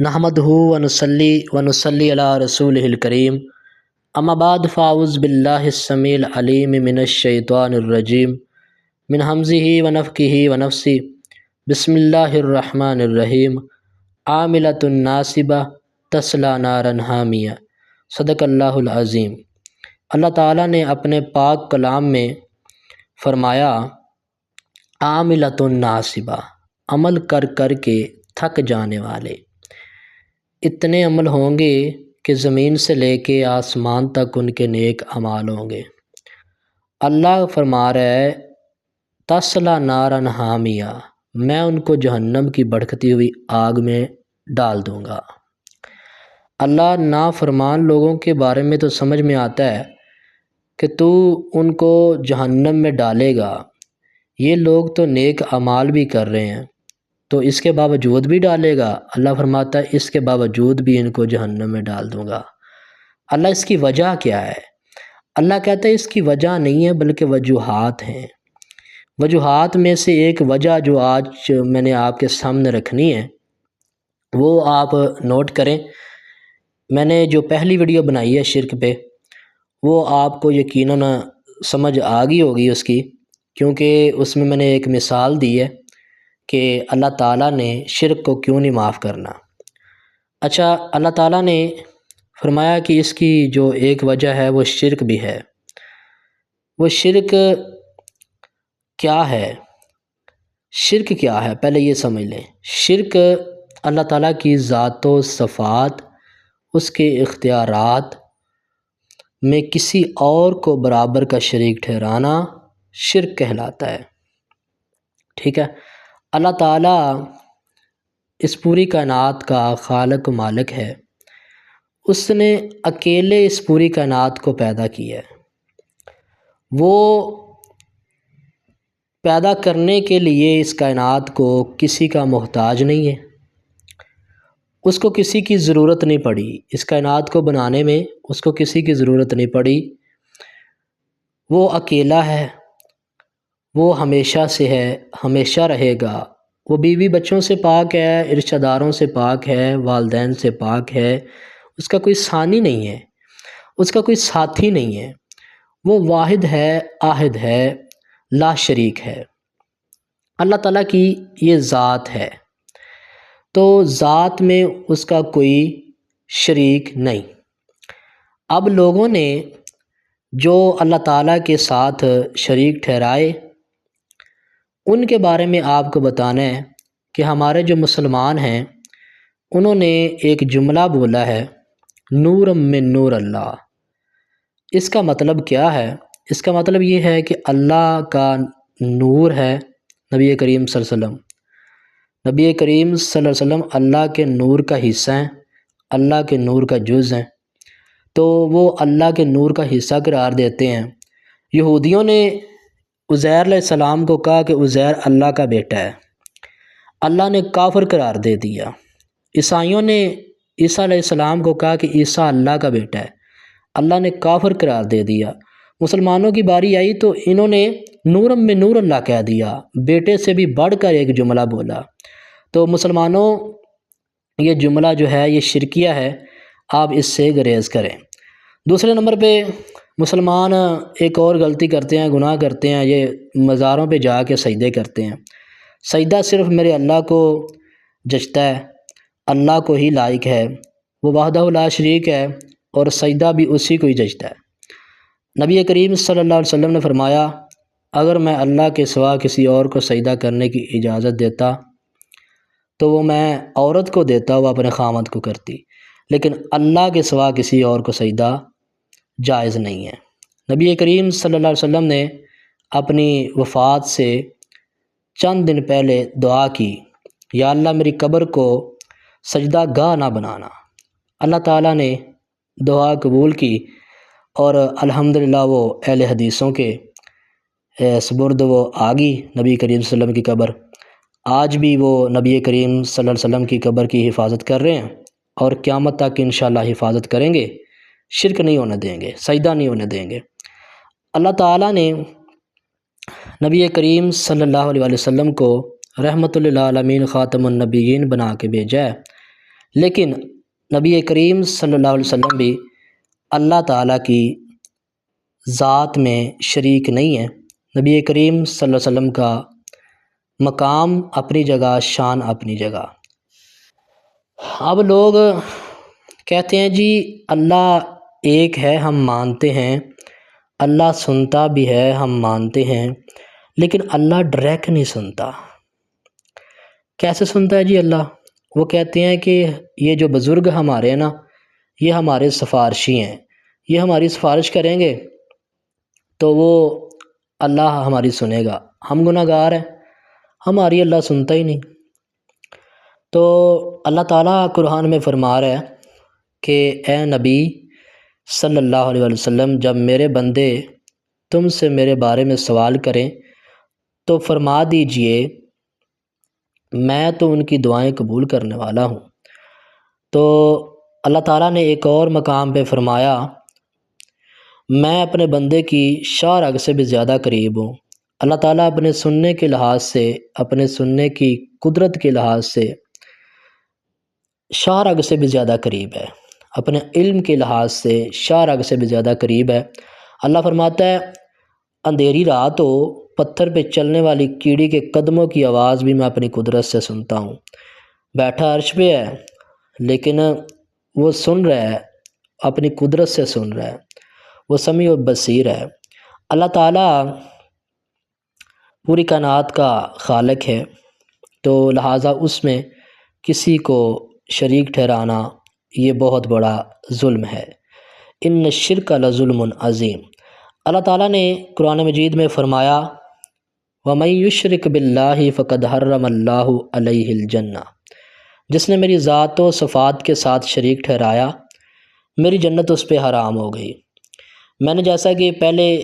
نحمدہ ونصلی علی رسولہ الکریم اما بعد فاعوذ باللہ السمیع العلیم من الشیطان الرجیم من ہمزہ ونفخہ ونفثہ بسم اللہ الرحمن الرحیم عاملۃ ناصبہ تصلی نارا حامیہ صدق اللہ العظیم۔ اللہ تعالیٰ نے اپنے پاک کلام میں فرمایا عاملۃ ناصبہ، عمل کر کر کے تھک جانے والے۔ اتنے عمل ہوں گے کہ زمین سے لے کے آسمان تک ان کے نیک اعمال ہوں گے۔ اللہ فرما رہا ہے تصلی نارا حامیہ، میں ان کو جہنم کی بھڑکتی ہوئی آگ میں ڈال دوں گا۔ اللہ نافرمان لوگوں کے بارے میں تو سمجھ میں آتا ہے کہ تو ان کو جہنم میں ڈالے گا، یہ لوگ تو نیک اعمال بھی کر رہے ہیں تو اس کے باوجود بھی ڈالے گا۔ اللہ فرماتا ہے اس کے باوجود بھی ان کو جہنم میں ڈال دوں گا۔ اللہ اس کی وجہ کیا ہے؟ اللہ کہتا ہے اس کی وجہ نہیں ہے بلکہ وجوہات ہیں۔ وجوہات میں سے ایک وجہ جو آج میں نے آپ کے سامنے رکھنی ہے وہ آپ نوٹ کریں۔ میں نے جو پہلی ویڈیو بنائی ہے شرک پہ وہ آپ کو یقیناً سمجھ آ گئی ہوگی اس کی، کیونکہ اس میں نے ایک مثال دی ہے کہ اللہ تعالیٰ نے شرک کو کیوں نہیں معاف کرنا۔ اچھا، اللہ تعالیٰ نے فرمایا کہ اس کی جو ایک وجہ ہے وہ شرک بھی ہے۔ وہ شرک کیا ہے؟ شرک کیا ہے پہلے یہ سمجھ لیں۔ شرک اللہ تعالیٰ کی ذات و صفات، اس کے اختیارات میں کسی اور کو برابر کا شریک ٹھہرانا شرک کہلاتا ہے۔ ٹھیک ہے، اللہ تعالیٰ اس پوری کائنات کا خالق و مالک ہے، اس نے اکیلے اس پوری کائنات کو پیدا کیا ہے۔ وہ پیدا کرنے کے لیے اس کائنات کو کسی کا محتاج نہیں ہے، اس کو کسی کی ضرورت نہیں پڑی، اس کائنات کو بنانے میں اس کو کسی کی ضرورت نہیں پڑی۔ وہ اکیلا ہے، وہ ہمیشہ سے ہے، ہمیشہ رہے گا۔ وہ بیوی بچوں سے پاک ہے، رشتہ داروں سے پاک ہے، والدین سے پاک ہے، اس کا کوئی ثانی نہیں ہے، اس کا کوئی ساتھی نہیں ہے۔ وہ واحد ہے، احد ہے، لا شریک ہے۔ اللہ تعالیٰ کی یہ ذات ہے، تو ذات میں اس کا کوئی شریک نہیں۔ اب لوگوں نے جو اللہ تعالیٰ کے ساتھ شریک ٹھہرائے ان کے بارے میں آپ کو بتانا ہے کہ ہمارے جو مسلمان ہیں انہوں نے ایک جملہ بولا ہے نور من نور اللہ۔ اس کا مطلب کیا ہے؟ اس کا مطلب یہ ہے کہ اللہ کا نور ہے نبی کریم صلی اللہ علیہ وسلم۔ نبی کریم صلی اللہ علیہ وسلم اللہ کے نور کا حصہ ہیں، اللہ کے نور کا جز ہیں، تو وہ اللہ کے نور کا حصہ قرار دیتے ہیں۔ یہودیوں نے عزیر علیہ السلام کو کہا کہ عزیر اللہ کا بیٹا ہے، اللہ نے کافر قرار دے دیا۔ عیسائیوں نے عیسیٰ علیہ السلام کو کہا کہ عیسیٰ اللہ کا بیٹا ہے، اللہ نے کافر قرار دے دیا۔ مسلمانوں کی باری آئی تو انہوں نے نور من نور اللہ کہہ دیا، بیٹے سے بھی بڑھ کر ایک جملہ بولا۔ تو مسلمانوں یہ جملہ جو ہے یہ شرکیہ ہے، آپ اس سے گریز کریں۔ دوسرے نمبر پہ مسلمان ایک اور غلطی کرتے ہیں، گناہ کرتے ہیں، یہ مزاروں پہ جا کے سجدے کرتے ہیں۔ سجدہ صرف میرے اللہ کو جچتا ہے، اللہ کو ہی لائق ہے، وہ وحدہ لا شریک ہے، اور سجدہ بھی اسی کو ہی جچتا ہے۔ نبی کریم صلی اللہ علیہ وسلم نے فرمایا اگر میں اللہ کے سوا کسی اور کو سجدہ کرنے کی اجازت دیتا تو وہ میں عورت کو دیتا، وہ اپنے خامد کو کرتی، لیکن اللہ کے سوا کسی اور کو سجدہ جائز نہیں ہے۔ نبی کریم صلی اللہ علیہ وسلم نے اپنی وفات سے چند دن پہلے دعا کی یا اللہ میری قبر کو سجدہ گاہ نہ بنانا۔ اللہ تعالیٰ نے دعا قبول کی اور الحمدللہ وہ اہل حدیثوں کے سپرد وہ آگی نبی کریم صلی اللہ علیہ وسلم کی قبر۔ آج بھی وہ نبی کریم صلی اللہ علیہ وسلم کی قبر کی حفاظت کر رہے ہیں اور قیامت تک انشاءاللہ حفاظت کریں گے، شرک نہیں ہونے دیں گے، سجدہ نہیں ہونے دیں گے۔ اللہ تعالیٰ نے نبی کریم صلی اللہ علیہ وسلم کو رحمت للعالمین خاتم النبیین بنا کے بھیجا ہے، لیکن نبی کریم صلی اللہ علیہ وسلم بھی اللہ تعالیٰ کی ذات میں شریک نہیں ہے۔ نبی کریم صلی اللہ علیہ وسلم کا مقام اپنی جگہ، شان اپنی جگہ۔ اب لوگ کہتے ہیں جی اللہ ایک ہے، ہم مانتے ہیں، اللہ سنتا بھی ہے، ہم مانتے ہیں، لیکن اللہ ڈائریکٹ نہیں سنتا۔ کیسے سنتا ہے جی اللہ؟ وہ کہتے ہیں کہ یہ جو بزرگ ہمارے ہیں نا، یہ ہمارے سفارشی ہیں، یہ ہماری سفارش کریں گے تو وہ اللہ ہماری سنے گا، ہم گناہ گار ہیں، ہماری اللہ سنتا ہی نہیں۔ تو اللہ تعالیٰ قرآن میں فرما رہا ہے کہ اے نبی صلی اللہ علیہ وسلم، جب میرے بندے تم سے میرے بارے میں سوال کریں تو فرما دیجئے میں تو ان کی دعائیں قبول کرنے والا ہوں۔ تو اللہ تعالیٰ نے ایک اور مقام پہ فرمایا، میں اپنے بندے کی شاہ رگ سے بھی زیادہ قریب ہوں۔ اللہ تعالیٰ اپنے سننے کے لحاظ سے، اپنے سننے کی قدرت کے لحاظ سے شاہ رگ سے بھی زیادہ قریب ہے، اپنے علم کے لحاظ سے شاہ رگ سے بھی زیادہ قریب ہے۔ اللہ فرماتا ہے اندھیری رات ہو، پتھر پہ چلنے والی کیڑی کے قدموں کی آواز بھی میں اپنی قدرت سے سنتا ہوں۔ بیٹھا عرش پہ ہے لیکن وہ سن رہا ہے، اپنی قدرت سے سن رہا ہے، وہ سمیع و بصیر ہے۔ اللہ تعالیٰ پوری کائنات کا خالق ہے، تو لہٰذا اس میں کسی کو شریک ٹھہرانا یہ بہت بڑا ظلم ہے۔ ان الشرک لظلم عظیم۔ اللہ تعالیٰ نے قرآن مجید میں فرمایا وَمَن يُشْرِكْ بِاللَّهِ فَقَدْ حَرَّمَ اللَّهُ عَلَيْهِ الْجَنَّةَ، جس نے میری ذات و صفات کے ساتھ شریک ٹھہرایا میری جنت اس پہ حرام ہو گئی۔ میں نے جیسا کہ پہلے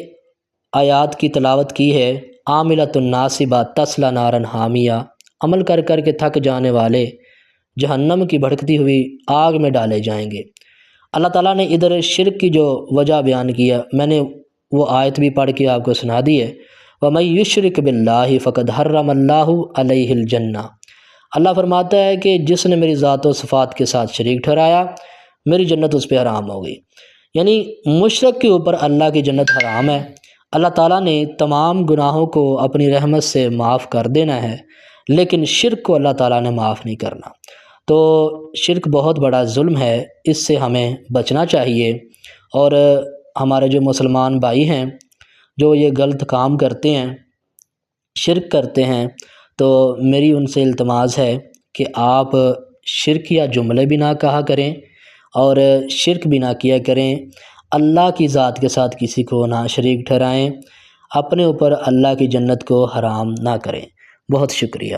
آیات کی تلاوت کی ہے، عاملۃ ناصبہ تصلی نارا حامیہ، عمل کر کر کے تھک جانے والے جہنم کی بھڑکتی ہوئی آگ میں ڈالے جائیں گے۔ اللہ تعالیٰ نے ادھر شرک کی جو وجہ بیان کیا، میں نے وہ آیت بھی پڑھ کے آپ کو سنا دی ہے، وَمَن يُشْرِكْ بِاللَّهِ فَقَدْ حَرَّمَ اللَّهُ عَلَيْهِ الْجَنَّةَ۔ اللہ فرماتا ہے کہ جس نے میری ذات و صفات کے ساتھ شریک ٹھہرایا میری جنت اس پہ حرام ہو گئی۔ یعنی مشرک کے اوپر اللہ کی جنت حرام ہے۔ اللہ تعالیٰ نے تمام گناہوں کو اپنی رحمت سے معاف کر دینا ہے، لیکن شرک کو اللہ تعالیٰ نے معاف نہیں کرنا۔ تو شرک بہت بڑا ظلم ہے، اس سے ہمیں بچنا چاہیے۔ اور ہمارے جو مسلمان بھائی ہیں جو یہ غلط کام کرتے ہیں، شرک کرتے ہیں، تو میری ان سے التماس ہے کہ آپ شرکیہ جملے بھی نہ کہا کریں اور شرک بھی نہ کیا کریں، اللہ کی ذات کے ساتھ کسی کو نہ شریک ٹھہرائیں، اپنے اوپر اللہ کی جنت کو حرام نہ کریں۔ بہت شکریہ۔